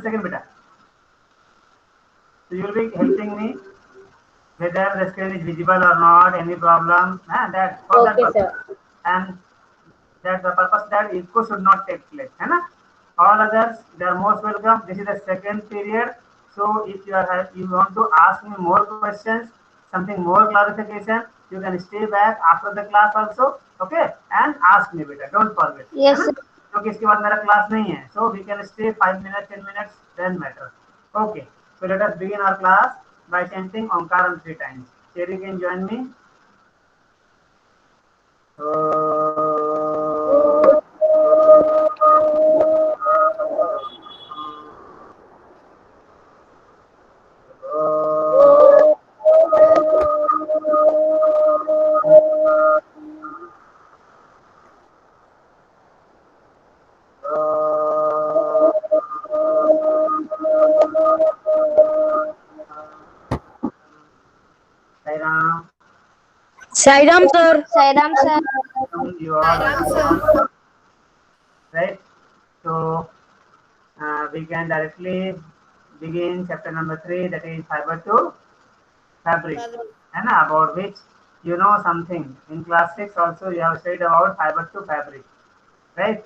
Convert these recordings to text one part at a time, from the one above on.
second beta. So you will be helping me whether the screen is visible or not, any problem, that for that Okay, purpose. sir. And that the purpose that echo should not take place. है ना? All others, they are most welcome. This is the second period. So if you want to ask me more questions, something more clarification, you can stay back after the class also, okay? And ask me beta. Don't forget, है Yes, ना? sir. क्योंकि इसके बाद मेरा class नहीं है. So we can stay 5 minutes, 10 minutes, then matter. Okay. So let us begin our class by chanting Omkaram 3 times. Cherry can join me. Sairam, sir. Sairam, sir. You all right? So we can directly begin chapter number 3, that is fiber to fabric, and about which you know something. In class 6 also you have studied about fiber to fabric, right?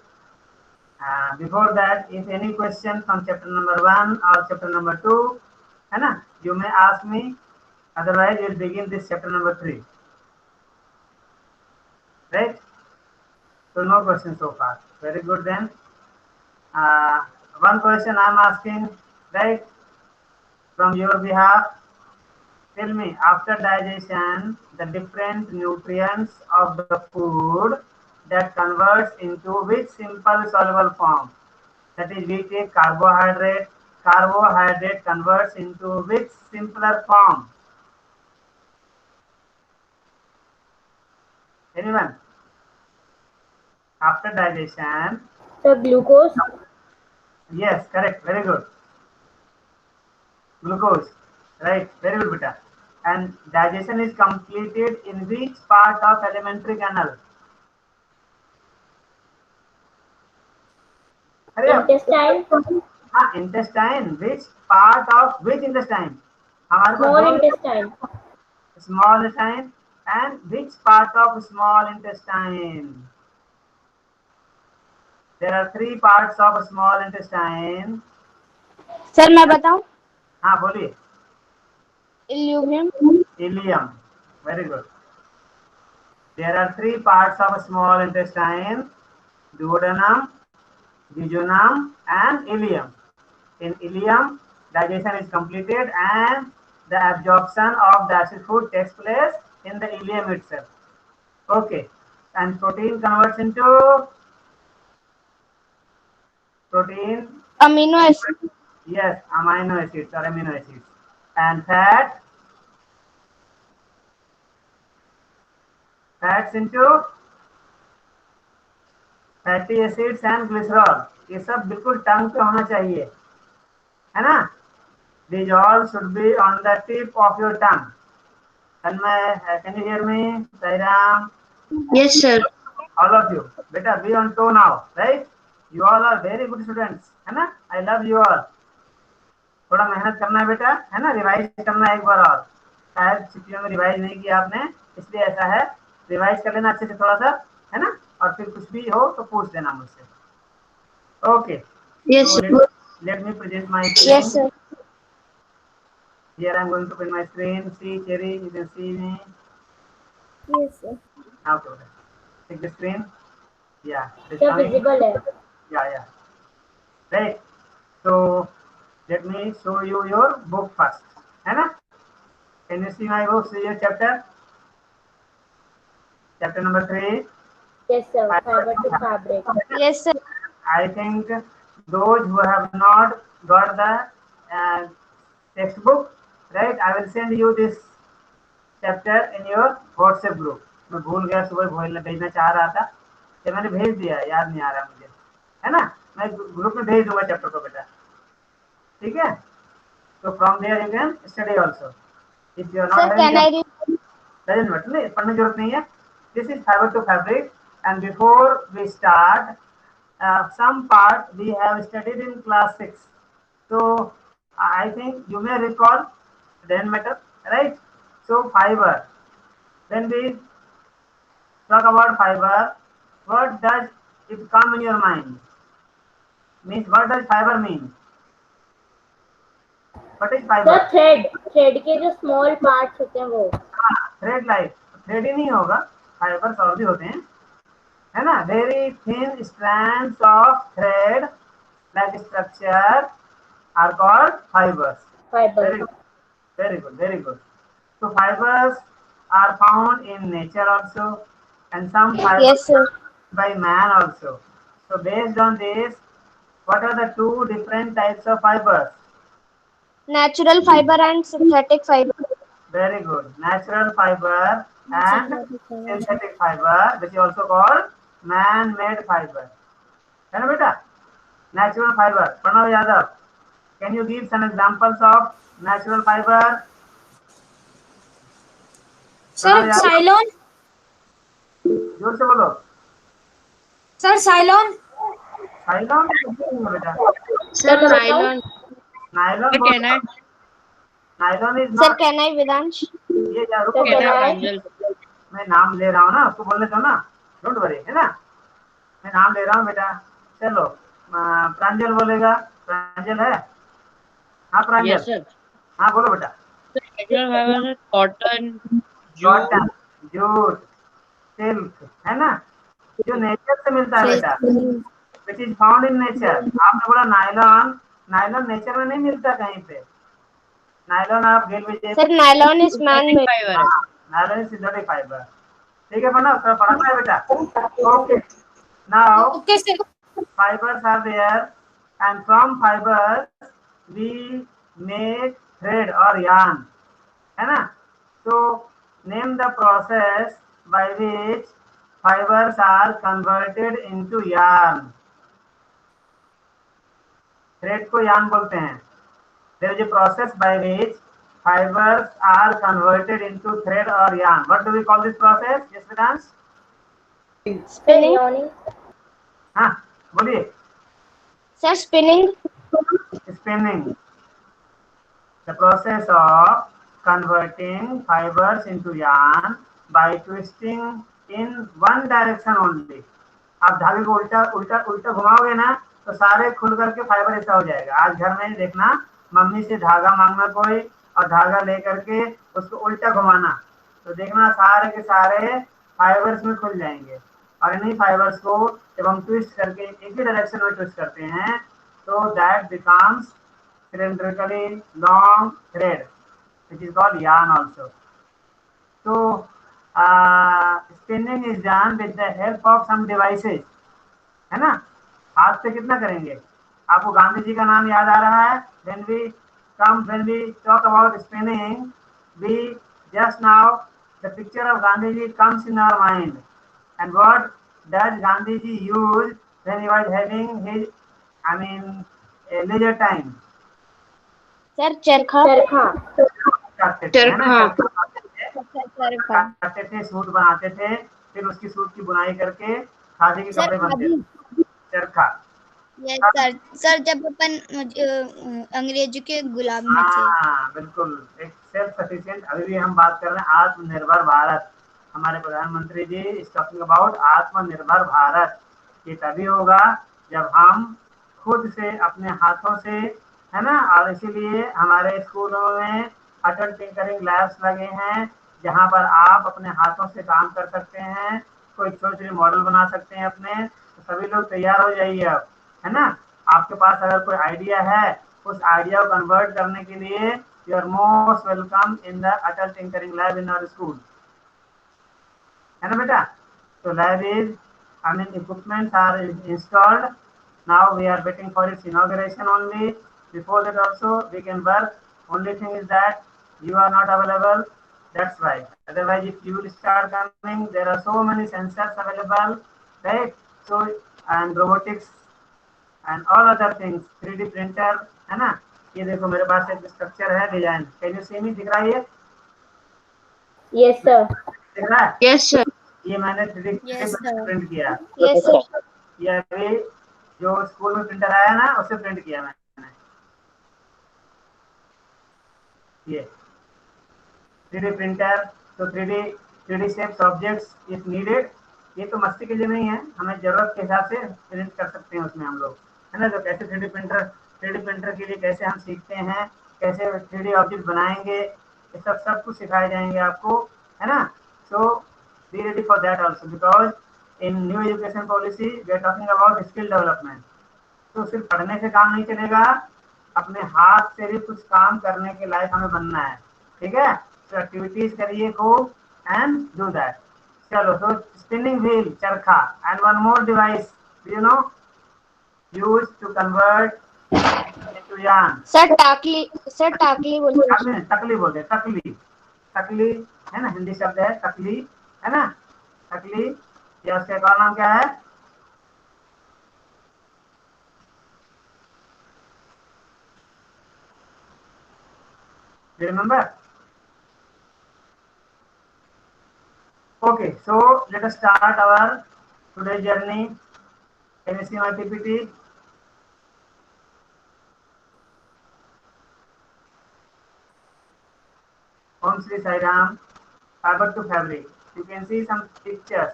Before that, if any question from chapter number 1 or chapter number 2, you may ask me. Otherwise, we'll begin this chapter number 3, right? So no question so far. Very good then. Uh, One question I'm asking, right, from your behalf. Tell me, after digestion, the different nutrients of the food that converts into which simple soluble form? That is, we take carbohydrate. Carbohydrate converts into which simpler form? Anyone? After digestion. Sir, glucose. Yes, correct. Very good. Glucose. Right. Very good, beta. And digestion is completed in which part of alimentary canal? Hurry up. Intestine. हाँ, intestine. Which part of which intestine? हमारे पास Small दो intestine. small intestine, and which part of small intestine? There are 3 parts of small intestine. Sir, मैं बताऊं? हाँ, बोलिए. Ileum. Ileum. Very good. There are 3 parts of small intestine: duodenum, jejunum, and ileum. In ileum, digestion is completed and the absorption of the acid food takes place in the ileum itself. Okay. And protein converts into protein. Amino acid. Yes, amino acids or amino acids. And fats into fatty acids and glycerol. ये सब बिल्कुल टंग पे होना चाहिए, है ना? These all should be on the tip of your tongue. Can you hear me? Sairam. Yes, sir. All of you. Beta, be on toe now, right? You all are very good students, है ना? I love you all. थोड़ा मेहनत करना है बेटा, है ना? Revise करना है एक बार और. शायद छुट्टियों में रिवाइज नहीं किया आपने, इसलिए ऐसा है. रिवाइज कर लेना अच्छे से थोड़ा सा, है ना? और फिर कुछ भी हो तो पूछ देना मुझसे. Okay. Yes, So sir. let me present my screen. Yes, sir. Here I'm going to present my screen. See, Cherry, you can see me. Yes, sir. Okay. Take the screen. Yeah. It's Sir, coming. visible है. Yeah. Right. So let me show you your book first. है ना? Can you see my book? See your chapter? Chapter number 3. Yes, sir. Fiber to fabric. Yes, sir. I think those who have not got the textbook, right? I will send you this chapter in your WhatsApp group. मैं भूल गया, सुबह भेजना चाह रहा था, तो मैंने भेज दिया, याद नहीं आ रहा मुझे, है ना? मैं ग्रुप में भेज दूंगा चैप्टर को बेटा, ठीक है? तो from there you can study also. If you are not having, doesn't matter, नहीं पढ़ने की जरूरत नहीं है. This is fiber to fabric, and before we start, some part we have studied in class 6. So I think you may recall then matter, right? So fiber. When we talk about fiber, what does it come in your mind? Means what does fiber mean? What is sir fiber? Thread के जो small parts होते हैं वो। Thread like, thread ही नहीं होगा, fibres और भी होते हैं, है ना? Very thin strands of thread like structure are called fibres. Fibre. Very good, very good. So fibers are found in nature also, and some fibers yes sir. by man also. So based on this, what are the two different types of fibers? Natural fibre and synthetic fibre. Very good. Natural fiber and synthetic fiber, which is also called man-made fiber. है ना बेटा? Natural fiber. Pranav Yadav, can you give some examples of natural fiber? Sir साइलोन। जोर से बोलो. Sir साइलोन। साइलॉन बेटा. Sir nylon. Nylon can I nylon is sir not. Can I Vidansh? ये क्या, रुको कैन आई? मैं नाम ले रहा हूँ ना, उसको बोलने दो ना, डोंट वरी, है ना? मैं नाम ले रहा हूँ बेटा. चलो प्रांजल बोलेगा. प्रांजल है? हाँ प्रांजल. Yes sir. हाँ बोलो बेटा. कॉटन, कॉटन, जूट, सिल्क, है ना? जो नेचर से मिलता है बेटा, which is found in nature. आपने बोला नायलॉन. नायलॉन नेचर में नहीं मिलता कहीं पे. नायलॉन आप गेल में. Sir nylon is man made. Fibre. Nylon is synthetic fibre. ठीक है बना, उसका पढ़ना है बेटा. Okay. Now okay sir. fibers are there, and from fibers we make thread or yarn, है ना? So name the process by which fibers are converted into yarn. thread को yarn बोलते हैं. There is a process by which fibers are converted into thread or yarn. What do we call this process? Yes, Vedant? Spinning. हाँ बोलिए. Sir spinning. Spinning. The process of converting fibers into yarn by twisting in one direction only. आप धागे को उल्टा उल्टा उल्टा घुमाओगे ना तो सारे खुल करके फाइबर ऐसा हो जाएगा. आज घर में देखना, मम्मी से धागा मांगना कोई और धागा लेकर के उसको उल्टा घुमाना, तो देखना सारे के सारे फाइबर्स में खुल जाएंगे. और इन्हीं फाइबर्स को जब हम ट्विस्ट करके एक ही डायरेक्शन में ट्विस्ट करते हैं तो that becomes cylindrically long thread, which is called yarn also. So spinning is done with the help of some devices, है ना? हाथ से कितना करेंगे? आपको गांधी जी का नाम याद आ रहा है? when we talk about spinning, we just now the picture of Gandhi ji comes in our mind. And what does Gandhi ji use when he was having his, leisure time? Sir चरखा। करते थे, suit बनाते थे, फिर उसकी suit की बुनाई करके खादी के कपड़े बनते थे. चरखा. यस सर जब अपन अंग्रेजों के गुलाम में थे. हाँ बिल्कुल. एक सेल्फ सफिशिएंट. अभी भी हम बात कर रहे हैं आत्मनिर्भर भारत. हमारे प्रधानमंत्री जी इज टॉकिंग अबाउट आत्मनिर्भर भारत. ये तभी होगा जब हम खुद से अपने हाथों से, है ना? और इसीलिए हमारे स्कूलों में अटल टिंकरिंग लैब्स लगे हैं जहाँ पर आप अपने हाथों से काम कर सकते हैं, कोई छोटे छोटे मॉडल बना सकते हैं अपने. तो सभी लोग तैयार हो जाइए अब, है ना? आपके पास अगर कोई आइडिया है, उस आइडिया को कन्वर्ट करने के लिए you are most welcome in the Atal tinkering lab in our school, है ना बेटा? तो lab is, equipments are installed. Now we are waiting for its inauguration only. Before that also we can work. Only thing is that you are not available. That's why. Otherwise, if you will start coming, there are so many sensors available, right? So and robotics and all other things. 3D printer, है ना? ये देखो मेरे पास एक structure है design. Can you see मी? दिख रहा है ये? Yes sir. दिख रहा है? Yes sir. ये मैंने 3D प्रिंट किया. Yes sir. ये अभी जो स्कूल में प्रिंटर आया ना उससे प्रिंट किया मैंने. ये 3D प्रिंटर, तो 3D shapes objects if needed, ये तो मस्ती के लिए नहीं है, हमें जरूरत के हिसाब से प्रिंट कर सकते हैं उसमें हम लोग, है ना। तो कैसे 3D प्रिंटर के लिए कैसे हम सीखते हैं, कैसे 3D ऑब्जेक्ट बनाएंगे, ये सब कुछ सिखाए जाएंगे आपको, है ना। So be ready for that also, because in new education policy we are talking about skill development. तो सिर्फ पढ़ने से काम नहीं चलेगा, अपने हाथ से भी कुछ काम करने के लायक हमें बनना है, ठीक है। तो एक्टिविटीज करिए, गो एंड डू दैट। चलो, तो स्पिनिंग व्हील, चरखा, and one more device you know use to convert into yarn। Sir टाकली बोलिए। तकली बोलते, तकली, तकली है ना, हिंदी शब्द है तकली, है ना, तकली। या उसका एक और नाम क्या है? Remember? Okay, so let us start our today's journey. Can you see my PPT? Om Shri Sai Ram, Fabric to Fabric. You can see some pictures.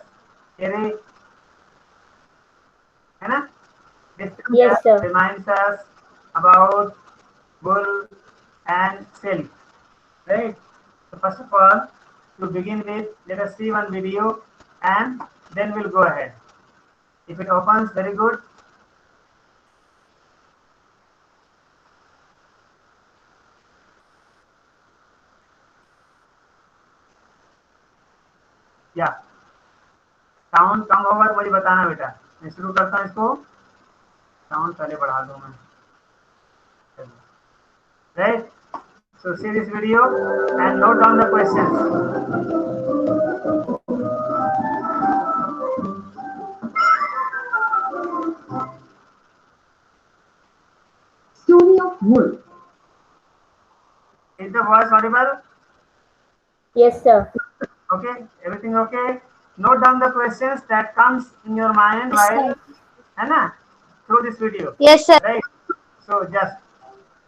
Here, है ना? This Yes, picture sir. reminds us about wool and silk, right? So first of all, to begin with, let us see one video and then we'll go ahead. If it opens, very good. या sound कम होगा तो मुझे बताना बेटा, मैं शुरू करता हूँ इसको। साउंड पहले बढ़ा दूँ मैं, right. So see this video and note down the questions. Story of wool. Is the voice audible? Yes, sir. Okay, everything okay? Note down the questions that comes in your mind while, है ना, through this video. Yes, sir. Right. So just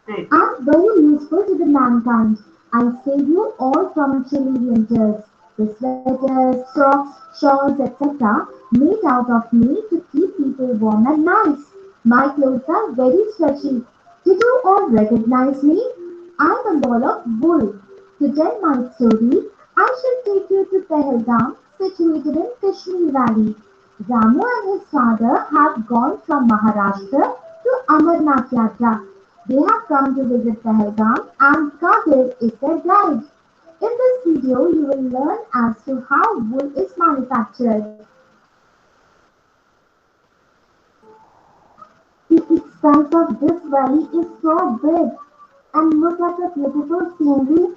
see. And very useful to the mankind. I save you all from chilly winters. The sweaters, socks, shawls, etc. made out of me to keep people warm and nice. My clothes are very stretchy. Did you all recognize me? I'm a ball of wool. To tell my story, I should take you to Pahalgam, situated in Kashmir Valley. Ramu and his father have gone from Maharashtra to Amarnath Yatra. They have come to visit Pahalgam and Kadir is their guide. In this video, you will learn as to how wool is manufactured. The extent of this valley is so big, and look at the beautiful scenery.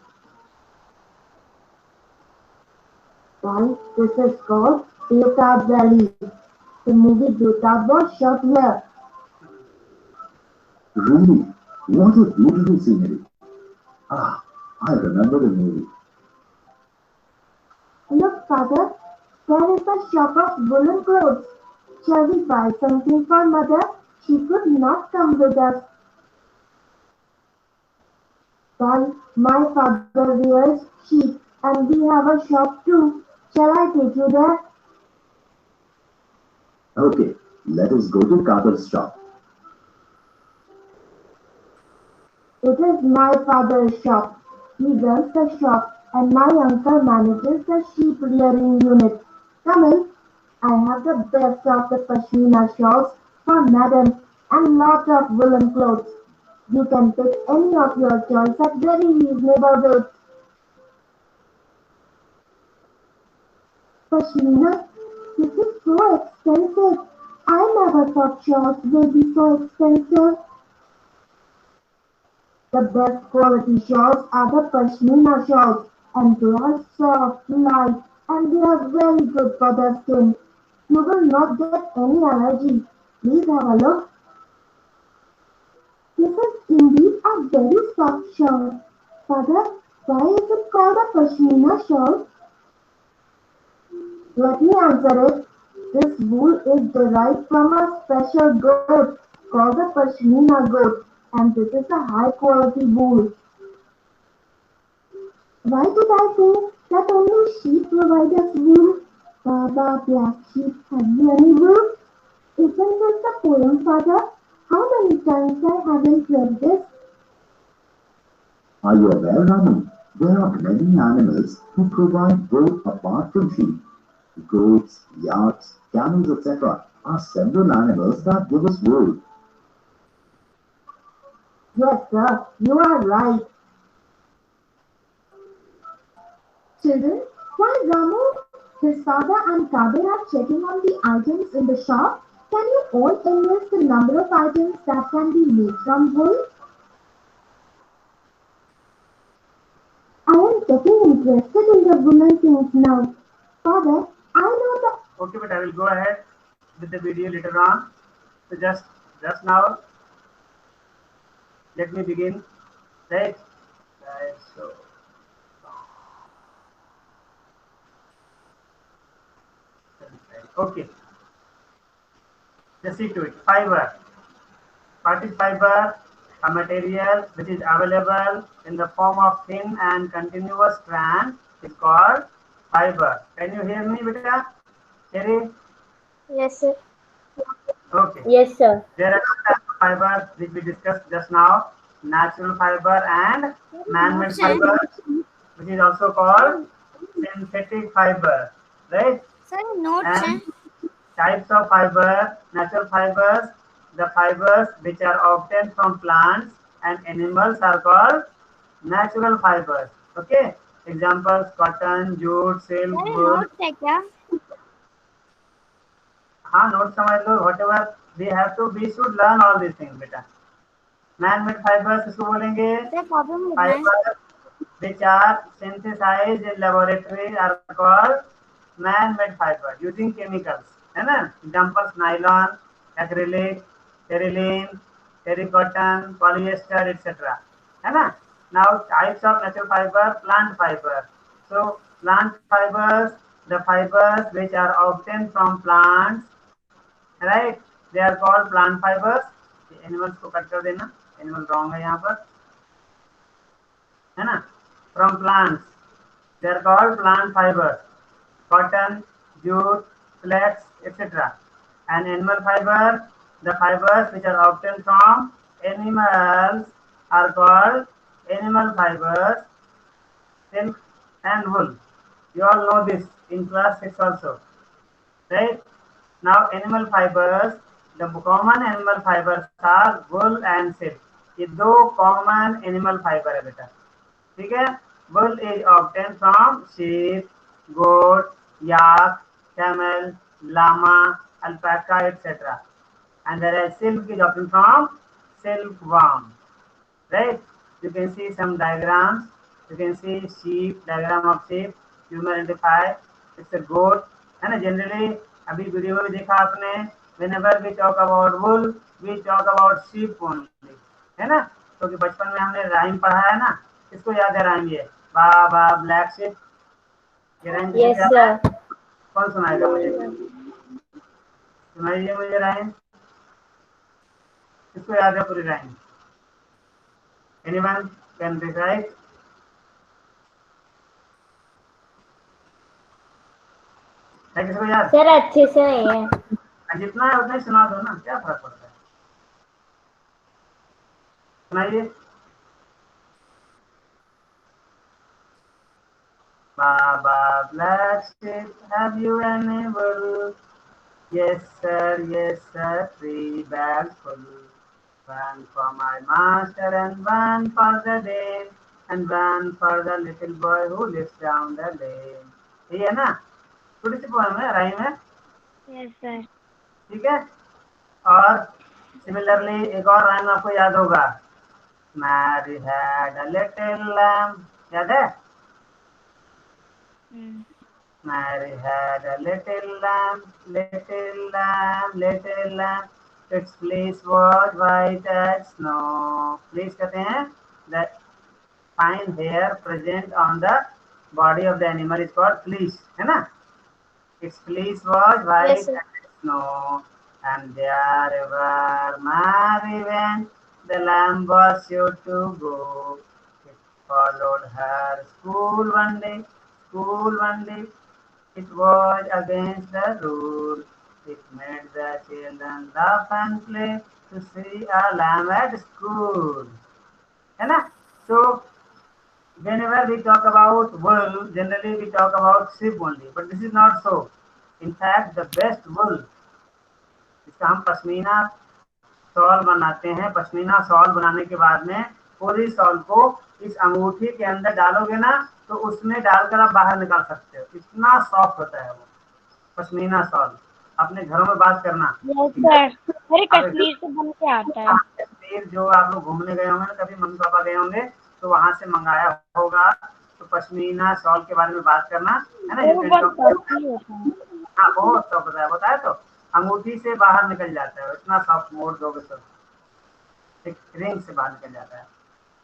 Guys, this is called Beotab Valley. The movie Beotab was shot here. Really? What a beautiful scenery. Ah, I remember the movie. Look, Father, there is a shop of woolen clothes. Shall we buy something for Mother? She could not come with us. Well, my father wears sheep and we have a shop too. Shall I take you there? Okay, let us go to Kadar's shop. It is my father's shop. He runs the shop and my uncle manages the sheep rearing unit. Come in. I have the best of the pashmina shawls for madam and lots of woolen clothes. You can pick any of your choice at very reasonable rates. Pashmina, this is so expensive. I never thought shawls will be so expensive. The best quality shawls are the pashmina shawls, and they are soft, light, and they are very good for the skin. You will not get any allergy. Please have a look. This is indeed a very soft shawl. Father, why is it called a pashmina shawl? Let me answer it. This wool is derived from a special goat called the pashmina goat, and this is a high quality wool. Why did I say that only sheep provide us wool? Baba, black sheep, have you any wool? Isn't this the poem, Father? How many times I haven't read this? Are you aware, Rami? There are many animals who provide wool apart from sheep. Goats, yaks, camels, etc. are several animals that give us wool. Yes, sir, you are right. Children, while Ramu, his father and Kabir are checking on the items in the shop, can you all enlist the number of items that can be made from wool? I am getting interested in the woolen things now. Father, I know the... Okay, but I will go ahead with the video later on. So just now, let me begin. Right. So okay. Just see to it. Fiber. What is fiber? A material which is available in the form of thin and continuous strand is called fiber. Can you hear me, beta? Cherry? Yes, sir. Okay. Yes, sir. There are two types of fibers which we discussed just now: natural fiber and man-made fiber, which is also called synthetic fiber, right? Sir, notes And types of fiber: natural fibers, the fibers which are obtained from plants and animals are called natural fibers. Okay. Examples: cotton, jute, silk, sir wool. Notes है क्या? हाँ, note समझ लो. Whatever we have to, we should learn all these things, बेटा. Man-made fibers इसको बोलेंगे. Sir problem हो रहा है. Fibers which are synthesized in laboratory are called man-made fiber using chemicals. है ना? Examples: nylon, acrylic, terylene, terrycotton, polyester, etc. है ना? Now types of natural fiber: plant fiber. So plant fibers, the fibers which are obtained from plants, right? They are called plant fibers. Animals को cut कर देना. Animal wrong है यहाँ पर. है ना? From plants, they are called plant fibers. Cotton, jute, flax, etc. And animal fiber, the fibers which are obtained from animals are called animal fibers. Silk and wool. You all know this in class 6 also, right? Now animal fibers, the common animal fibers are wool and silk. ये दो common animal fiber है बेटा. ठीक है? Wool is obtained from sheep, goat, yak, camel, llama, alpaca, etc. And whereas silk is obtained from silkworm. Right? You can see some diagrams. You can see sheep, diagram of sheep. You may identify it's a goat. है ना? Generally अभी video में देखा आपने. Whenever we talk about wool, we talk about sheep only. है ना? क्योंकि बचपन में हमने राइम पढ़ा है ना. किसको याद है राइम? ये बाबा ब्लैक शिप. ये राइम किसको Yes, याद है? sir. कौन सुनाएगा मुझे? सुनाइए मुझे राइम. किसको याद है पूरी राइम? Anyone can recite? है किसको याद? सर अच्छे से नहीं है. जितना है उतना ही सुना दो ना, क्या फर्क पड़ता है. सुनाइए. Baba black sheep, have you any wool? Yes sir, 3 bags full. One for my master and one for the dame, and one for the little boy who lives down the lane. ये है ना? छोटी सी poem है, rhyme है. Yes sir. ठीक है. और similarly एक और राइम आपको याद होगा. Mary had a little lamb. याद है? Mary had a little lamb, little lamb, little lamb. Its fleece was white as snow. Fleece कहते हैं the fine hair present on the body of the animal is called fleece. है ना? Its fleece was white Yes, sir. as snow, and wherever Mary went, the lamb was sure to go. followed her school one day. School one day. It was against the rule. It made the children laugh and play to see a lamb at school. है ना? So whenever we talk about wool, generally we talk about sheep only, but this is not so. In fact, the best wool, जिसका हम pashmina shawl बनाते हैं, pashmina shawl बनाने के बाद में पूरी शॉल को इस अंगूठी के अंदर डालोगे ना, तो उसमें डालकर आप बाहर निकाल सकते हो। इतना सॉफ्ट होता है वो पश्मीना शॉल। अपने घरों में बात करना। अरे कश्मीर से बन के आता है। कश्मीर जो आप लोग घूमने गए होंगे ना, कभी मम्मी पापा गए होंगे तो वहां से मंगाया होगा, तो पश्मीना शॉल के बारे में बात करना है ना। हाँ, बहुत सॉफ्ट होता है, बताया तो अंगूठी से बाहर निकल जाता है, इतना सॉफ्ट मोड़ दोगे तो एक रिंग से बाहर निकल जाता है।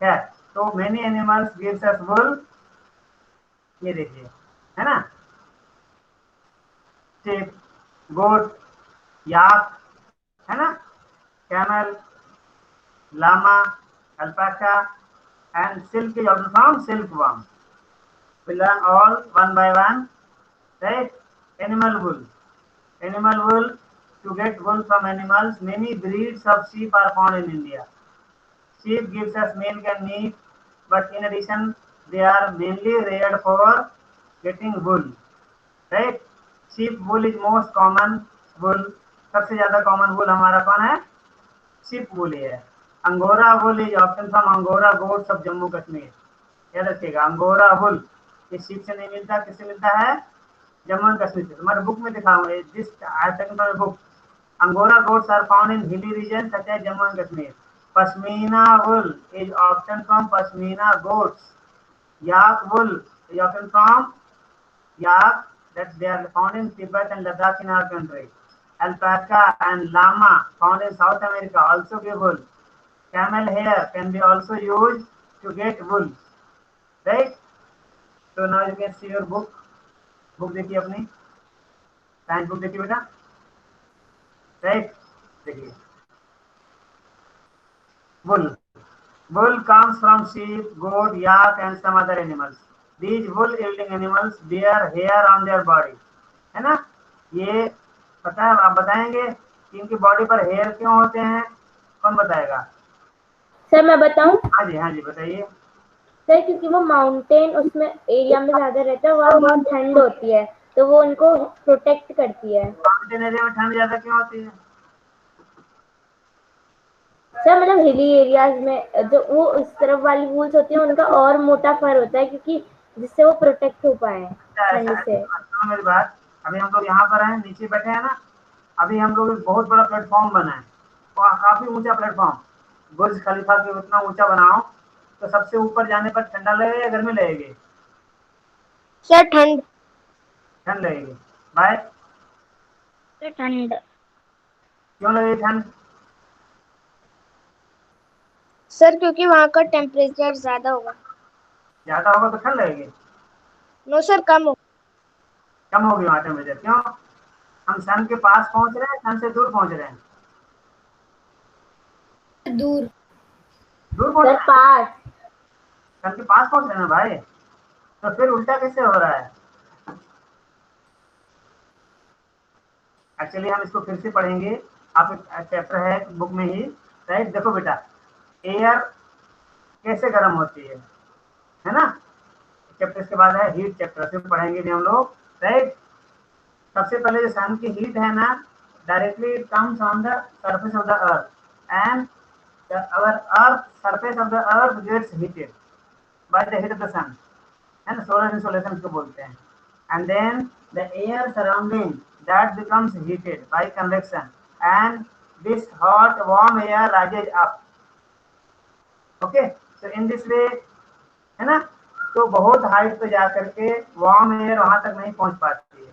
खैर, तो मेनी एनिमल्स गिव्स अस वुल, ये देखिए, है ना। sheep, goat, yak, है ना, camel, llama, alpaca, and silk is also from silkworm. We learn all one by one, right? Animal wool. Animal wool, to get wool from animals, many breeds of sheep are found in India. Sheep gives us milk and meat, but in addition, they are mainly reared for getting wool, right? Sheep wool is most common wool. सबसे ज्यादा common वुल हमारा कौन है? sheep wool है। Angora wool is option from Angora goats of Jammu Kashmir. याद रखिएगा, angora वुल ये sheep से नहीं मिलता, किससे मिलता है? जम्मू एंड कश्मीर से। तुम्हारे बुक में दिखाऊंगा, this article book, Angora goats are found in hilly region such as Jammu and Kashmir. Pashmina wool is obtained from pashmina goats. Yak wool is obtained from yak, that they are found in Tibet and Ladakh in our country. Alpaca and llama found in South America also give wool. Camel hair can be also used to get wool, right? So now you can see your book. Book देखिए अपनी, science book देखिए बेटा, right. देखिए, wool. Wool comes from sheep, goat, yak and some other animals. These wool yielding animals bear hair on their body, है ना। ये पता है, आप बताएंगे कि इनकी बॉडी पर हेयर क्यों होते हैं? कौन बताएगा? सर मैं बताऊं? हाँ जी, हाँ जी, बताइए। सर क्योंकि वो माउंटेन उसमें एरिया में ज्यादा रहता है, वहाँ बहुत ठंड होती है, तो वो उनको प्रोटेक्ट करती है। माउंटेन एरिया में ठंड ज्यादा क्यों होती है? सर मतलब हिली एरियाज में जो वो उस तरफ वाली वूल्स होती है, उनका और मोटा फर होता है, क्योंकि जिससे वो प्रोटेक्ट हो पाए ठंड से। मेरी बात, अभी हम लोग यहाँ पर हैं, नीचे बैठे हैं ना, अभी हम लोग एक बहुत बड़ा प्लेटफॉर्म बना है, काफी ऊंचा प्लेटफॉर्म, बुर्ज खलीफा के उतना ऊंचा बनाओ, तो सबसे ऊपर जाने पर ठंडा लगेगा या गर्मी लगेगी? सर ठंड। ठंड लगेगी। बाय। ठंड। क्यों लगेगी ठंड? सर क्योंकि वहाँ का टेम्परेचर ज्यादा होगा। ज्यादा होगा तो ठंड लगेगी? नो सर, कम होगा। कम होगी वहाँ टेम्परेचर। क्यों? हम सन के पास पहुंच रहे हैं, सन से दूर पहुंच रहे हैं? दूर। दूर पहुंच रहे हैं, पास। सन के पास पहुंच रहे हैं ना भाई, तो फिर उल्टा कैसे हो रहा है? एक्चुअली हम इसको फिर से पढ़ेंगे, आप चैप्टर है बुक में ही, राइट। देखो बेटा, एयर कैसे गर्म होती है ना। चैप्टर के बाद है हीट चैप्टर, से पढ़ेंगे भी हम लोग, राइट। सबसे पहले जो सन की हीट है ना, directly it comes on the surface of the earth, and our earth surface of the earth gets heated by the heat of the sun, है ना, सोलर इंसोलेशन इसको बोलते हैं। And then the air surrounding that becomes heated by convection, and this hot warm air rises up. Okay, so in this way, है ना, तो बहुत height पे जा करके वार्म एयर वहां तक नहीं पहुंच पाती है,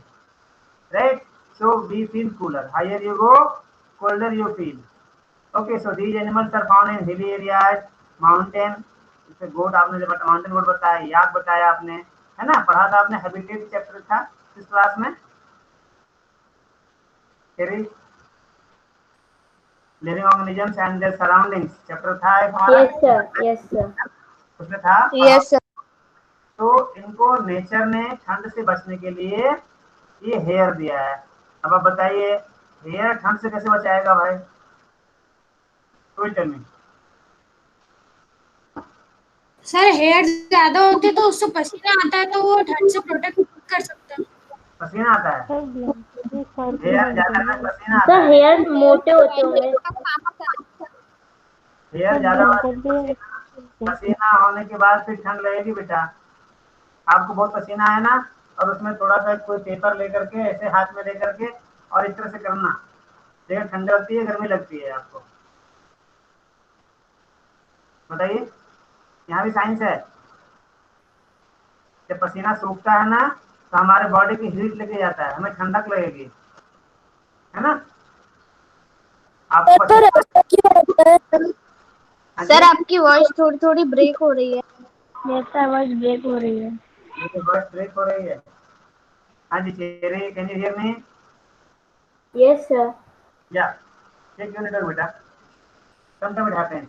right. So we feel cooler, higher you go colder you feel. Okay, so these animals are found in hilly areas, mountain, जैसे गोट आपने जो माउंटेन गोट बताया, याक बताया आपने, है ना, पढ़ा था आपने, हैबिटेट चैप्टर था इस क्लास में, living organisms and their surroundings chapter था। Yes sir, yes sir. उसमें था यस सर। तो इनको नेचर ने ठंड से बचने के लिए ये हेयर दिया है। अब आप बताइए हेयर ठंड से कैसे बचाएगा भाई, कोई टेल मी। सर हेयर ज्यादा होते तो उससे पसीना आता है तो वो ठंड से प्रोटेक्ट कर सकता है। पसीना आता है, हेयर ज्यादा में पसीना आता तो है, हेयर मोटे होते होंगे। हेयर ज्यादा होने से पसीना होने के बाद फिर ठंड लगेगी बेटा। आपको बहुत पसीना है ना, और उसमें थोड़ा सा कोई पेपर लेकर के ऐसे हाथ में लेकर के और इस तरह से करना, देखिए ठंड लगती है गर्मी लगती है आपको, बताइए। यहाँ भी साइंस है, जब पसीना सूखता है ना तो हमारे बॉडी की हीट लेके जाता है, हमें ठंडक लगेगी, है ना। आपको पसीना सर आपकी वॉइस थोड़ी थोड़ी ब्रेक हो रही है। मेरी आवाज ब्रेक हो रही है। मेरी वॉइस ब्रेक हो रही है। हाँ जी Cherry, can you hear me? Yes sir. या टेक यूनिट बेटा, समटाइम इट हैपेंस।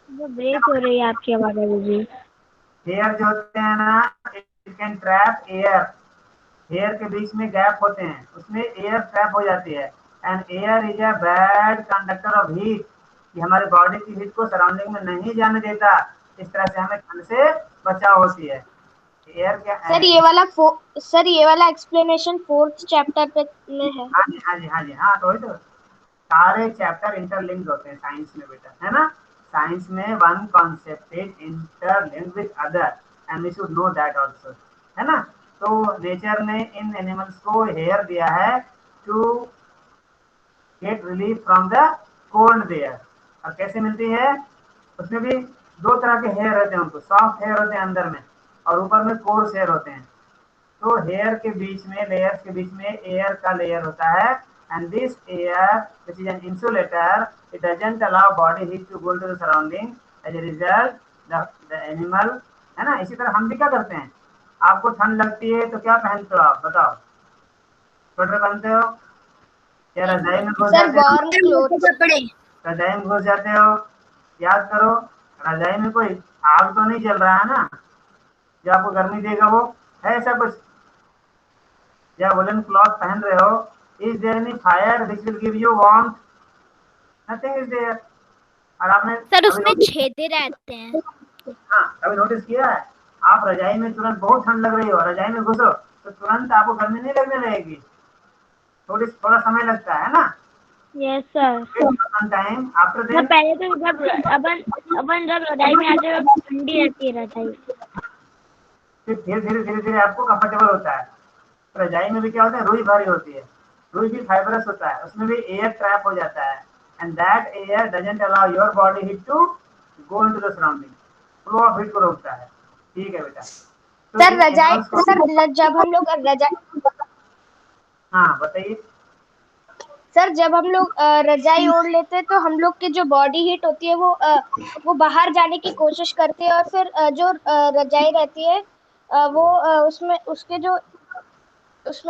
वो ब्रेक हो रही है आपकी आवाज अभी भी। हेयर जो होते हैं ना, it can trap air, hair के बीच में गैप होते हैं उसमें एयर ट्रैप हो जाती है। And air is a bad conductor of heat, ये हमारे बॉडी की हीट को सराउंडिंग में नहीं जाने देता, इस तरह से हमें ठंड से बचाव होती है। एयर क्या सर ये वाला एक्सप्लेनेशन 4th चैप्टर पे में है। हाँ जी हाँ जी हाँ जी हाँ, तो वही तो सारे चैप्टर इंटरलिंक्ड होते हैं साइंस में बेटा, है ना। साइंस में one concept is interlinked with other and we should know that also, है ना। तो नेचर ने इन एनिमल्स को हेयर दिया है to get relief from the cold air. और कैसे मिलती है, उसमें भी दो तरह के हेयर रहते हैं, उनको सॉफ्ट हेयर होते हैं अंदर में और ऊपर में कोर्स हेयर होते हैं। तो हेयर के बीच में, लेयर्स के बीच में एयर का लेयर होता है, and this air which is an insulator, it doesn't allow body heat to go to the surrounding, as a result the animal, है ना। इसी तरह हम भी क्या करते हैं, आपको ठंड लगती है तो क्या पहनते हो आप बताओ, स्वेटर पहनते हो या रजाई में घुस सर जाते हो? Warm clothes. कपड़े। रजाई में घुस जाते हो, याद करो रजाई में कोई आग तो नहीं जल रहा है ना जो आपको गर्मी देगा, वो है ऐसा कुछ? या वुलन क्लॉथ पहन रहे हो, is there any fire which will give you warmth? Nothing is there. और आपने सर अभी उसमें छेदे रहते हैं। हाँ कभी नोटिस किया है, आप रजाई में तुरंत बहुत ठंड लग रही हो, रजाई में घुसो तो तुरंत आपको गर्मी नहीं लगने लगेगी, थोड़ा समय लगता है ना। Yes sir. टाइम आफ्टर मैं देन पहले तो जब अपन जब रजाई में आते हैं ठंडी रहती है रजाई। फिर धीरे धीरे आपको कंफर्टेबल होता है। रजाई में भी क्या होता है, रुई भरी होती है, रुई भी फाइबरस होता है, उसमें भी एयर ट्रैप हो जाता है, and that air doesn't allow your body heat to go into the surrounding, flow of heat को रोकता है। ठीक है बेटा। तो सर इन रजाई एनिमल्स को, सर जब हम लोग रजाई हाँ बताइए। सर जब हम लोग रजाई ओढ़ लेते हैं तो हम लोग की जो बॉडी हीट होती है वो बाहर जाने की कोशिश करती है, और फिर जो रजाई रहती है वो उसमें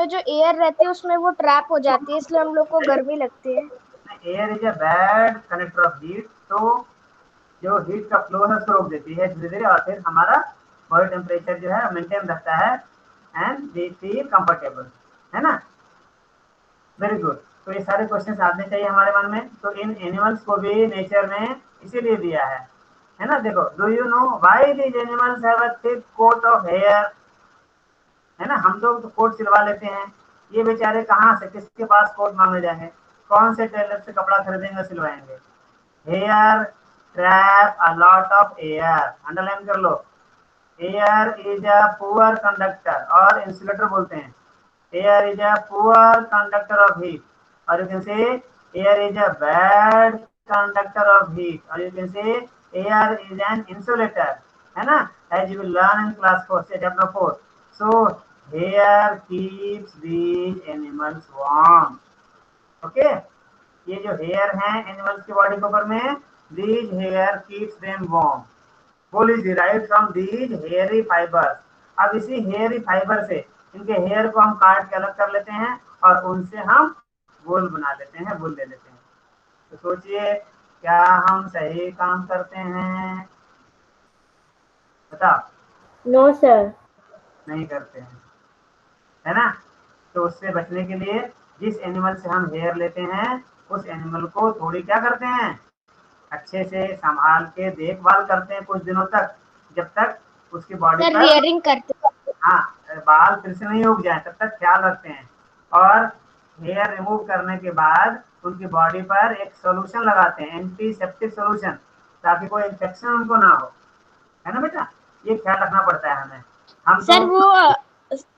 जो एयर रहती है उसमें वो ट्रैप हो जाती है, इसलिए हम लोग को गर्मी लगती है। Air is a bad conductor of heat, तो जो हीट का फ्लो है उसको रोक देती है धीरे धीरे, और फिर हमारा बॉडी टेम्परेचर जो है मेंटेन रहता है एंड वी फील कंफर्टेबल, है ना। Very good. तो ये सारे क्वेश्चंस आने चाहिए हमारे मन में। तो इन एनिमल्स को भी नेचर ने इसीलिए दिया है ना। देखो, do you know why these animals have a thick coat of hair, है ना। हम लोग तो कोट सिलवा लेते हैं, ये बेचारे कहाँ से, किसके पास कोट मांगने जाएंगे, कौन से टेलर से कपड़ा खरीदेंगे सिलवाएंगे। Hair trap a lot of air, underline कर लो। Air is a poor conductor, और इंसुलेटर बोलते हैं। Air is a poor conductor of heat, or you can say air is a bad conductor of heat, or you can say air is an insulator, है ना, as you will learn in class 4 से chapter 4. So air keeps these animals warm. Okay, ये जो hair हैं animals के body के ऊपर में, these hair keeps them warm. wool is derived from these hairy fibers. अब इसी हेयरी फाइबर से इनके हेयर को हम काट के अलग कर लेते हैं और उनसे हम वूल बना लेते हैं, वूल ले लेते हैं। तो सोचिए क्या हम सही काम करते हैं? बताओ। No sir. नहीं करते हैं, है ना। तो उससे बचने के लिए जिस एनिमल से हम हेयर लेते हैं उस एनिमल को थोड़ी क्या करते हैं, अच्छे से संभाल के देखभाल करते हैं कुछ दिनों तक, जब तक उसकी बॉडी सर पर रियरिंग करते हैं। हाँ बाल फिर से नहीं उग जाए तब तक ख्याल रखते हैं। और हेयर रिमूव करने के बाद उनकी बॉडी पर एक सोल्यूशन लगाते हैं, एंटीसेप्टिक सोल्यूशन, ताकि कोई इन्फेक्शन उनको ना हो, है ना बेटा। ये ख्याल रखना पड़ता है हमें। हम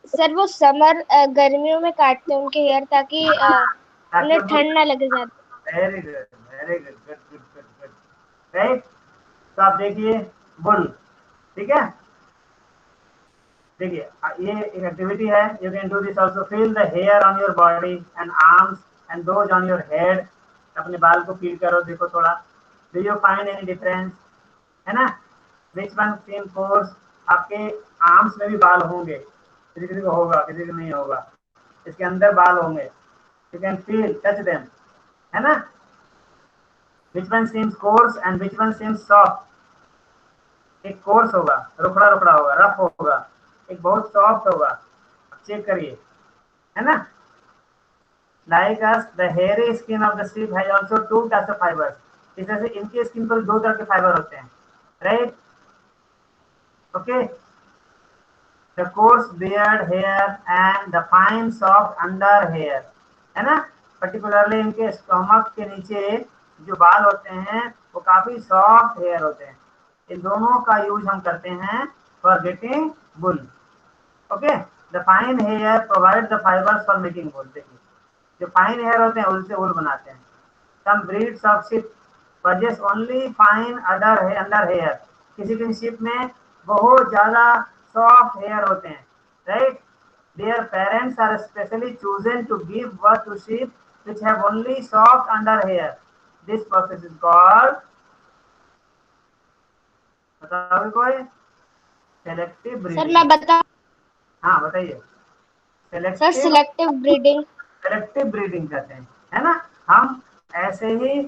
सर वो समर गर्मियों में काटते हैं उनके हेयर ताकि ताकि उन्हें उनको ठंड ना लगे ज्यादा। Very good, very good, good good good good, right. तो आप देखिए बुल, ठीक है। देखिए ये एक एक्टिविटी है, you can do this also, feel the hair on your body and arms and those on your head. अपने बाल को फील करो, देखो थोड़ा, do you find any difference, है ना। विच वन सीम कोर्स, आपके आर्म्स में भी बाल होंगे, किसी किसी को होगा किसी को नहीं होगा, इसके अंदर बाल होंगे, you can feel, touch them, है ना। Which one seems course and which one seems soft, एक कोर्स होगा, रुखड़ा रुखड़ा होगा, रफ होगा, एक बहुत सॉफ्ट होगा, चेक करिए, है ना। Like us the hairy skin of the sheep has also two types of fibres, इस तरह से इनके स्किन पर दो तरह के फाइबर होते हैं, right. Okay, the coarse beard hair and the fine soft under hair, है ना। पर्टिकुलरली इनके स्टोमक के नीचे जो बाल होते हैं वो काफी सॉफ्ट हेयर होते हैं। इन दोनों का यूज हम करते हैं for getting wool. Okay, the fine hair provide the fibres for making wool. देखिए जो फाइन हेयर होते हैं उनसे वूल बनाते हैं। Some breeds of sheep possess only fine under hair, किसी किसी शिप में बहुत ज्यादा सॉफ्ट हेयर होते हैं, right. Their parents are specially chosen to give birth to sheep which have only soft under hair. This process is called, बताओगे कोई, selective sir breeding. मैं बता, हाँ बताइए। Sir selective breeding. Selective breeding करते हैं, है ना। हम ऐसे ही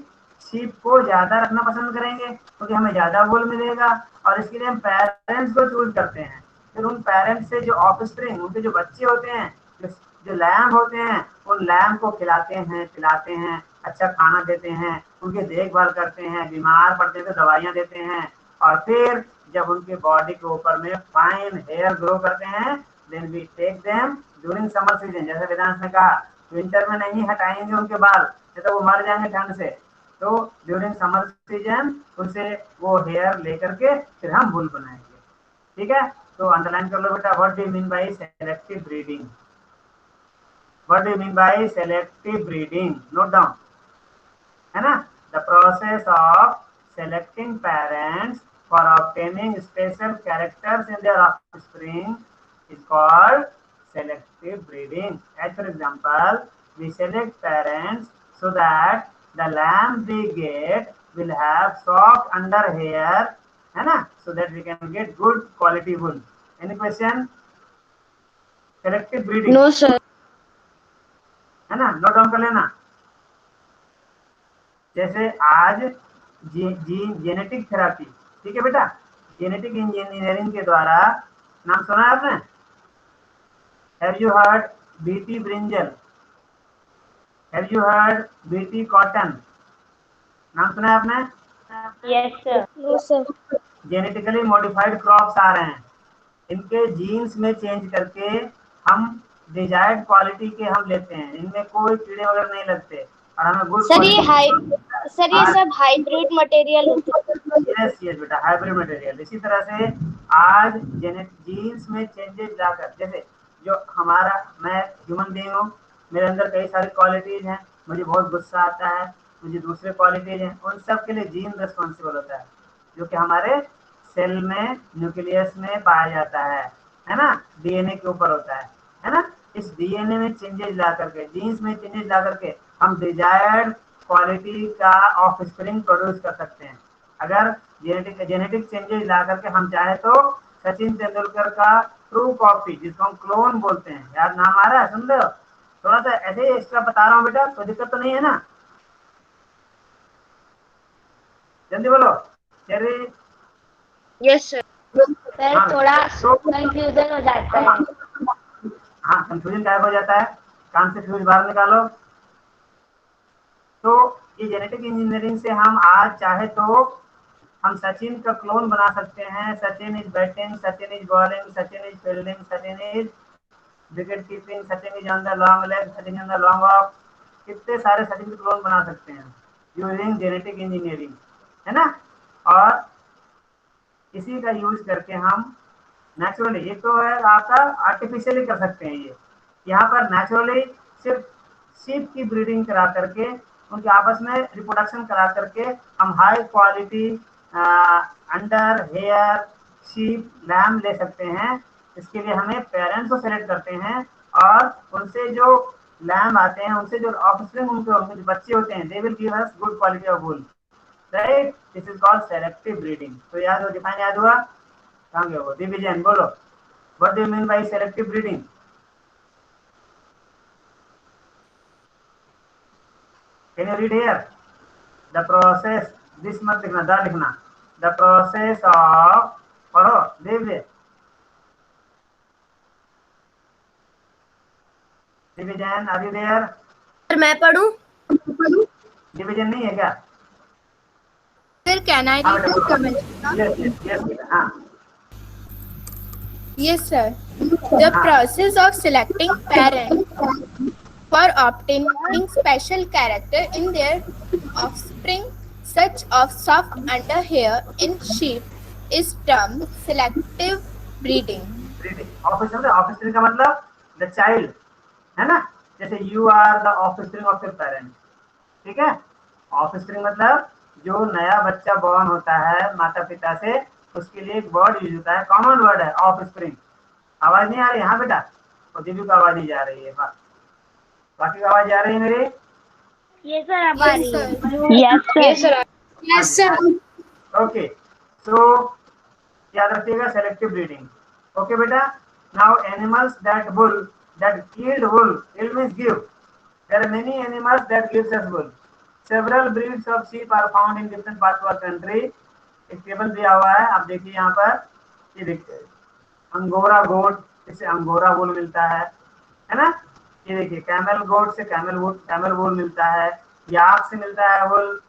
शीप को ज्यादा रखना पसंद करेंगे क्योंकि हमें ज्यादा वूल मिलेगा, और इसके लिए हम पेरेंट्स को चूज करते हैं। फिर उन पेरेंट्स से जो ऑफस्प्रिंग, उनके जो बच्चे होते हैं, जो लैम्ब होते हैं, उन लैम्ब को खिलाते हैं, पिलाते हैं, अच्छा खाना देते हैं, उनकी देखभाल करते हैं, बीमार पड़ते हैं तो दवाइयाँ देते हैं, और फिर जब उनके बॉडी के ऊपर में फाइन हेयर ग्रो करते हैं, then we take them during summer season. जैसे वेदांत ने कहा विंटर में नहीं हटाएंगे उनके बाल, नहीं तो वो मर जाएंगे ठंड से, तो ड्यूरिंग समर सीजन उनसे वो हेयर लेकर के फिर हम वूल बनाएंगे, ठीक है। तो अंडरलाइन कर लो बेटा, what do you mean by selective breeding, what do you mean by selective breeding, note down, है ना। The process of selecting parents for obtaining special characters in their offspring is called selective breeding. As for example, we select parents so that the lambs we get will have soft under hair, है ना, so that we can get good quality wool. Any question? Selective breeding. No sir. है ना, note down कर लेना। जैसे आज genetic therapy, ठीक है बेटा, जेनेटिक इंजीनियरिंग के द्वारा, नाम सुना है आपने? Have you heard BT brinjal, have you heard BT cotton, नाम सुना है आपने? Yes sir. No sir. Genetically modified crops आ रहे हैं, इनके जीन्स में चेंज करके हम डिजायर्ड क्वालिटी के हम लेते हैं, इनमें कोई कीड़े वगैरह नहीं लगते और हमें गुड सर ये क्वालिटी। सब हाइब्रिड मटेरियल होते हैं। यस यस बेटा, हाइब्रिड मटेरियल। इसी तरह से आज जीन्स में चेंजेस लाकर, जैसे जो हमारा, मैं ह्यूमन बीइंग हूँ, मेरे अंदर कई सारी क्वालिटीज हैं, मुझे बहुत गुस्सा आता है, मुझे दूसरे क्वालिटीज हैं, उन सब के लिए जीन रिस्पॉन्सिबल होता है, जो कि हमारे सेल में, न्यूक्लियस में पाया जाता है ना, डीएनए के ऊपर होता है ना। इस डीएनए में चेंजेस ला करके, जीन्स में चेंजेस ला करके हम डिजायर्ड क्वालिटी का ऑफस्प्रिंग प्रोड्यूस कर सकते हैं। अगर जेनेटिक चेंजेस ला करके हम चाहे तो सचिन तेंदुलकर का ट्रू कॉपी, जिसको हम क्लोन बोलते हैं, यार नाम आ रहा है, सुन लो, थोड़ा सा ऐसे ही एक्स्ट्रा बता रहा हूँ बेटा, कोई दिक्कत तो नहीं है ना, जल्दी बोलो। चलिए यस सर। सर हाँ, थोड़ा तो कंफ्यूजन हो जाता है। हाँ, कंफ्यूजन गायब हो जाता है, कान से फ्यूज बाहर निकालो। तो ये जेनेटिक इंजीनियरिंग से हम आज चाहे तो हम सचिन का क्लोन बना सकते हैं। Sachin is batting, Sachin is bowling, Sachin is fielding, Sachin is wicket keeping, Sachin is on the long leg, Sachin on the long off. कितने सारे सचिन के क्लोन बना सकते हैं यूजिंग जेनेटिक इंजीनियरिंग, है ना। और इसी का यूज करके हम नेचुरली, ये तो है आपका आर्टिफिशियली कर सकते हैं। ये यहाँ पर नेचुरली सिर्फ शीप की ब्रीडिंग करा करके उनके आपस में रिप्रोडक्शन करा करके हम high quality under hair sheep lamb ले सकते हैं। इसके लिए हमें पेरेंट्स को सेलेक्ट करते हैं और उनसे जो लैम आते हैं, उनसे जो ऑफस्प्रिंग उनके जो बच्चे होते हैं, they will give us good quality of wool, right. This is called selective breeding. तो याद हो, डिफाइन याद हुआ, कहाँ गया वो दिव्यजन, बोलो what do you mean by selective breeding? Can you read here the process, this मत लिखना, द लिखना, द प्रोसेस ऑफ, पढ़ो Divya, दिव्यजन are you there? Sir मैं पढ़ूं? दिव्यजन नहीं है क्या? सर कैन आई हाँ रीड बेटा, the comment? Yes yes yes बेटा, हाँ Yes, sir. The process of selecting parents for obtaining special character in their offspring, such of soft under hair in sheep, is termed selective breeding. Offspring का मतलब the child, है ना। जैसे you are the offspring of your parent, ठीक है। Offspring मतलब जो नया बच्चा बॉर्न होता है माता पिता से, उसके लिए एक वर्ड यूज होता है, कॉमन वर्ड है ऑफस्प्रिंग। आवाज नहीं आ रही? हाँ बेटा, और दिव्य को आवाज ही जा रही है, बाकी की आवाज जा रही है मेरी? ये सर अब आ रही है। Yes sir. ओके, सो याद रखिएगा सेलेक्टिव ब्रीडिंग। ओके बेटा, now animals that wool, that yield wool, yield means give, there are many animals that gives us wool. Several breeds of sheep are found in different parts of country. एक table दिया हुआ है, आप देखिए यहाँ पर, ये देखिए अंगोरा गोट, इससे अंगोरा वुल मिलता है ना। ये देखिए कैमल गोट से कैमल वुल मिलता है, याक से मिलता है वुल,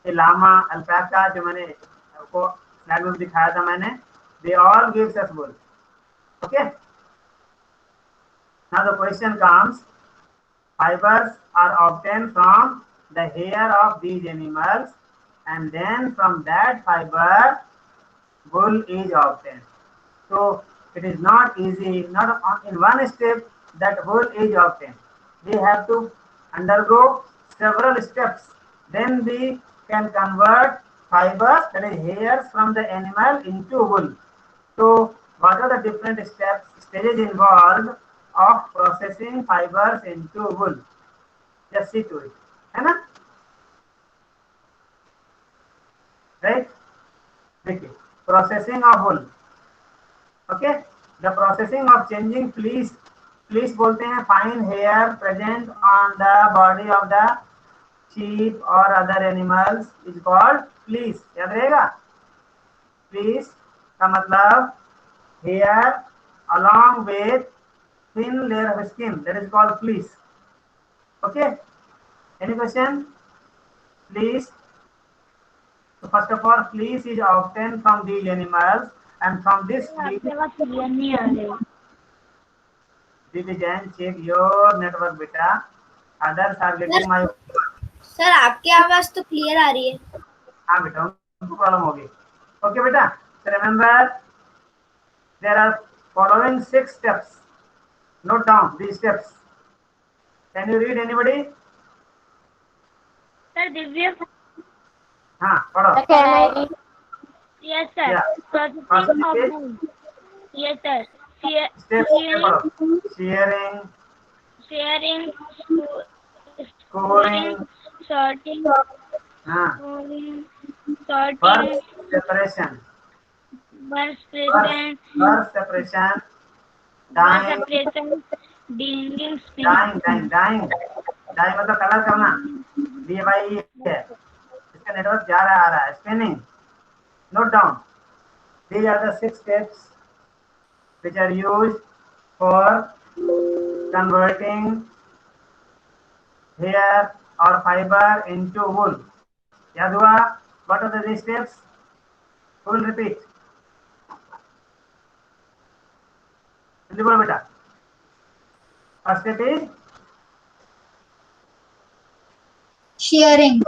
ये लामा, अल्पैका, जो मैंने आपको स्लाइड में दिखाया था मैंने, they all gives us wool. Okay, now the question comes, fibers are obtained from the hair of these animals and then from that fiber wool is obtained. So it is not easy, not in one step that wool is obtained. We have to undergo several steps. Then we can convert fibers, that is hairs, from the animal into wool. So what are the different stages involved of processing fibers into wool? Just see to it, है ना, right? देखिए, processing of wool, okay, the processing of changing fleece, fleece बोलते हैं fine hair present on the body of the sheep or other animals is called fleece। याद रहेगा, fleece का मतलब hair along with thin layer of skin, that is called fleece। Okay, any question? Fleece, so first of all fleece is obtained from these animals and from this fleece, division, check your network beta, others are getting my, sir आपकी आवाज तो clear आ रही है। हाँ बेटा, उनको problem होगी। Okay बेटा, so remember there are following 6 steps, note down these steps। Can you read anybody? Sir Divya, हाँ पढ़ो। Can I read? Yes sir. Yeah. Processing of wool, yes sir. Steps पढ़ो, shearing, शेयरिंग, scoring, sorting, हाँ, sorting, birth separation, birth separation, dyeing, dyeing, dyeing मतलब colour करना, DYE है, इसका network जा रहा आ रहा है, spinning, note down, These are the 6 steps which are used for converting hair or fiber into wool. याद हुआ? What are the steps? Who will repeat? जल्दी बोलो बेटा. First step is shearing,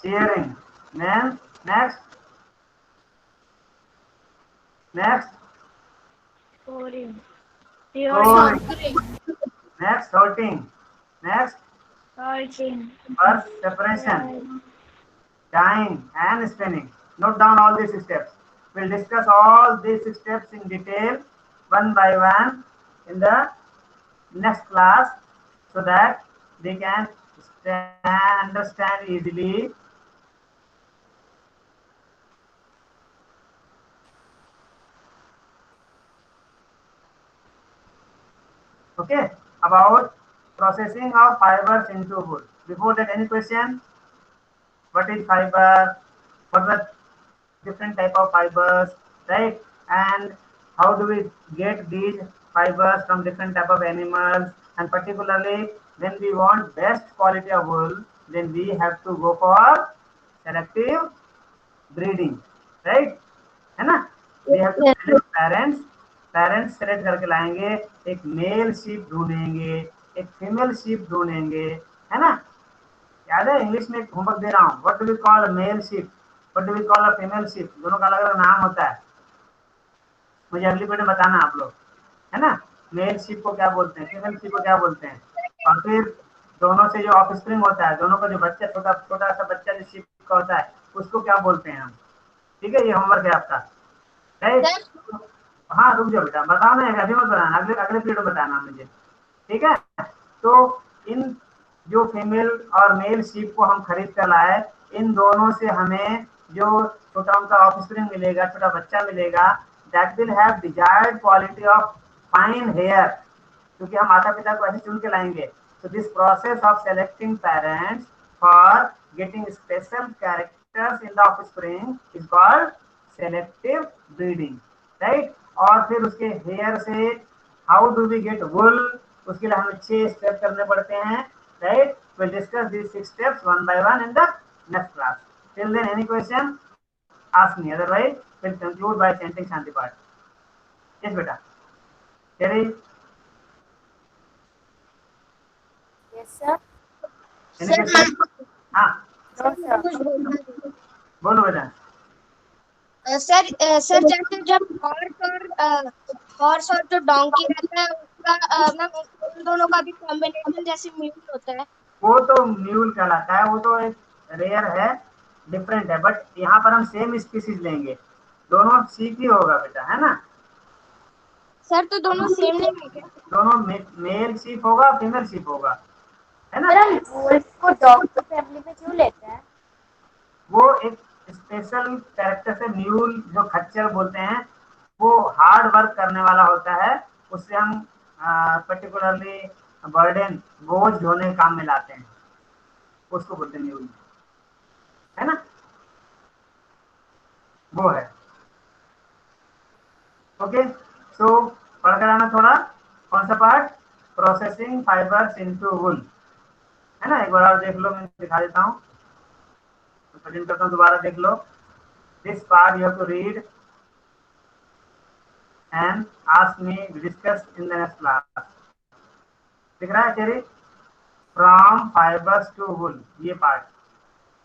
shearing. Then next Pouring. pouring. Next sorting. Next Sorting. first separation, dyeing and spinning. Note down all these steps. We'll discuss all these steps in detail one by one in the next class so that they can understand easily. Okay, about processing of fibers into wool. Before that, any question? What is fiber? What are different type of fibers, right? And how do we get these fibers from different type of animals? And particularly when we want best quality of wool, then we have to go for selective breeding, right? है ना? We have to select parents select करके लाएंगे, एक mail sheep ढूंढेंगे, एक female sheep ढूंढेंगे, है ना? याद है? इंग्लिश में एक होमवर्क दे रहा हूँ. What do we call a male sheep, what do we call a female sheep? दोनों का अलग अलग नाम होता है. मुझे अगली वीडियो में बताना आप लोग, है ना? मेल शीप को क्या बोलते हैं, फीमेल शीप को क्या बोलते हैं, और फिर दोनों से जो ऑफस्प्रिंग होता है, दोनों का जो बच्चा छोटा छोटा सा बच्चा जो शीप का होता है, उसको क्या बोलते हैं हम. ठीक है, ये होमवर्क है आपका, राइट? हाँ रुक जाओ बेटा, बताओ ना, अभी मत बताना, अगले अगले पीरियड में बताना मुझे, ठीक है? तो इन जो फीमेल और मेल शीप को हम खरीद कर लाए, इन दोनों से हमें जो छोटा उनका ऑफस्प्रिंग मिलेगा, छोटा बच्चा मिलेगा, that will have desired quality of fine hair, क्योंकि हम माता पिता को ऐसे चुन के लाएंगे. So this process of selecting parents for getting special characters in the offspring is called selective breeding, right? और फिर उसके हेयर से how do we get wool, उसके लिए हमें 6 स्टेप करने पड़ते हैं, right? We'll discuss these 6 steps one by one in the next class. Till then, any question? Ask me. Otherwise, we'll conclude by chanting Shanti Path. Yes, beta. Terry. Yes, sir. Any question? हाँ. No, sir. बोलो बेटा. Sir जैसे जब horse और जो donkey रहता है उसका मैम उन दोनों का भी कॉम्बिनेशन जैसे म्यूल होता है. वो तो म्यूल कहलाता है, वो तो एक रेयर है, डिफरेंट है, बट यहाँ पर हम सेम स्पीसीज लेंगे, दोनों सीख ही होगा बेटा, है ना? सर तो दोनों सेम नहीं है क्या? दोनों मेल शीप होगा, फीमेल शीप होगा, है ना? सर हम वुल्फ को डॉग की फैमिली में क्यों लेते हैं? वो एक स्पेशल कैरेक्टर से, म्यूल जो खच्चर बोलते हैं, वो हार्ड वर्क करने वाला होता है, उससे हम पर्टिकुलरली बर्डन बोझ ढोने काम में लाते हैं, उसको बोलते हैं म्यूल, है ना? वो है. ओके, सो पढ़कर आना थोड़ा. कौन सा पार्ट? प्रोसेसिंग फाइबर्स इनटू वुल, है ना? एक बार और देख लो, मैं दिखा देता हूँ, प्रेजेंट करता हूँ, दोबारा देख लो. This part you have to read and ask me, discuss in the next class. दिख रहा है तेरी? फ्रॉम फाइबर्स टू वुल, ये पार्ट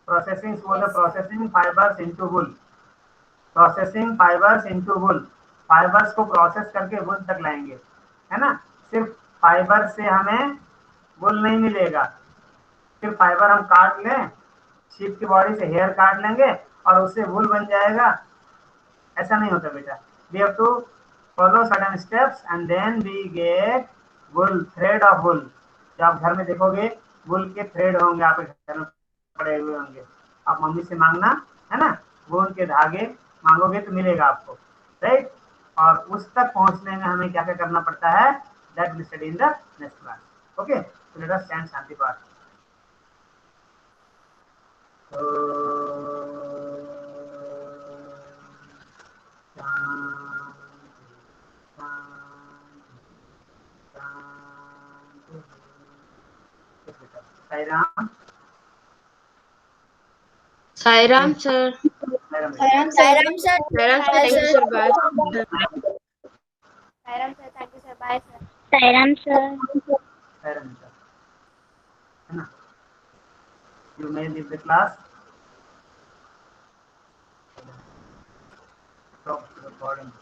प्रोसेसिंग बोले, processing fibres into wool, processing fibres into wool. Fibres को प्रोसेस करके वुल तक लाएंगे, है ना? सिर्फ फाइबर से हमें वुल नहीं मिलेगा, सिर्फ फाइबर हम काट लें, शीप की बॉडी से हेयर काट लेंगे और उससे वुल बन जाएगा, ऐसा नहीं होता बेटा. We have to follow certain steps and then we get wool, thread of wool. जब आप घर में देखोगे वुल के थ्रेड होंगे, आपके घर में पड़े हुए होंगे, आप मम्मी से मांगना, है ना? वुल के धागे मांगोगे तो मिलेगा आपको, राइट? और उस तक पहुंचने में हमें क्या क्या करना पड़ता है, that will study in the next class. Okay, so let us chant shanti path. Sairam. Sairam sir. Sairam. Sairam sir. Sairam sir, thank you sir. Bye. Sairam sir, thank you sir. Bye sir. Sairam sir. Sairam sir. है ना? You may leave the class. Stop recording.